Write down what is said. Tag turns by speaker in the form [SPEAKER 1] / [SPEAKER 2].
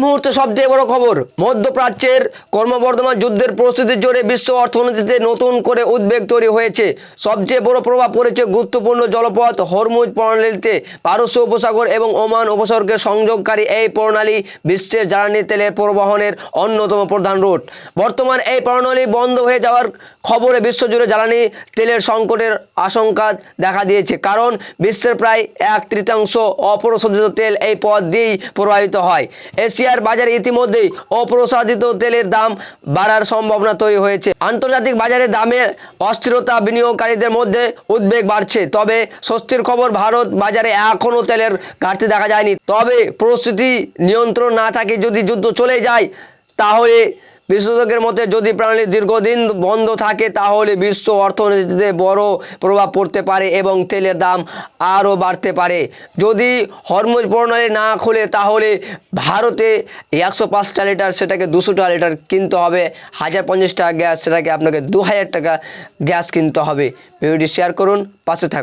[SPEAKER 1] মুহূর্তে সবচেয়ে বড় খবর, মধ্যপ্রাচ্যের ক্রমবর্ধমান যুদ্ধের পরিস্থিতির জোরে বিশ্ব অর্থনীতিতে নতুন করে উদ্বেগ তৈরি হয়েছে। সবচেয়ে বড় প্রভাব পড়েছে গুরুত্বপূর্ণ জলপথ হরমুজ প্রণালীতে। পারস্য উপসাগর এবং ওমান উপসাগরকে সংযোগকারী এই প্রণালী বিশ্বের জ্বালানি তেলের পরিবহনের অন্যতম প্রধান রুট। বর্তমান এই প্রণালী বন্ধ হয়ে যাওয়ার খবরে বিশ্বজুড়ে জ্বালানি তেলের সংকটের আশঙ্কা দেখা দিয়েছে, কারণ বিশ্বের প্রায় 1/3 অপরিশোধিত তেল এই পথ দিয়েই প্রবাহিত হয়। এশিয়ার বাজারে ইতিমধ্যেই অপ্রসাদিত তেলের দাম বাড়ার সম্ভাবনা তৈরি হয়েছে। আন্তর্জাতিক বাজারে দামের অস্থিরতা বিনিয়োগকারীদের মধ্যে উদ্বেগ বাড়ছে। তবে স্বস্তির খবর, ভারত বাজারে এখনও তেলের ঘাটতি দেখা যায়নি। তবে পরিস্থিতি নিয়ন্ত্রণ না থাকে, যদি যুদ্ধ চলে যায়, তাহলে বিশেষজ্ঞের মতে যদি প্রণালী দীর্ঘদিন বন্ধ থাকে তাহলে বিশ্ব অর্থনীতিতে বড় প্রভাব পড়তে পারে এবং তেলের দাম আরও বাড়তে পারে। যদি হরমুজ প্রণালী না খোলে তাহলে ভারতে 105 লিটার সেটাকে 200 লিটার কিনতে হবে, 1050 টাকা গ্যাস সেটাকে আপনাকে 2000 টাকা গ্যাস কিনতে হবে। ভিডিওটি শেয়ার করুন, পাশে থাকুন।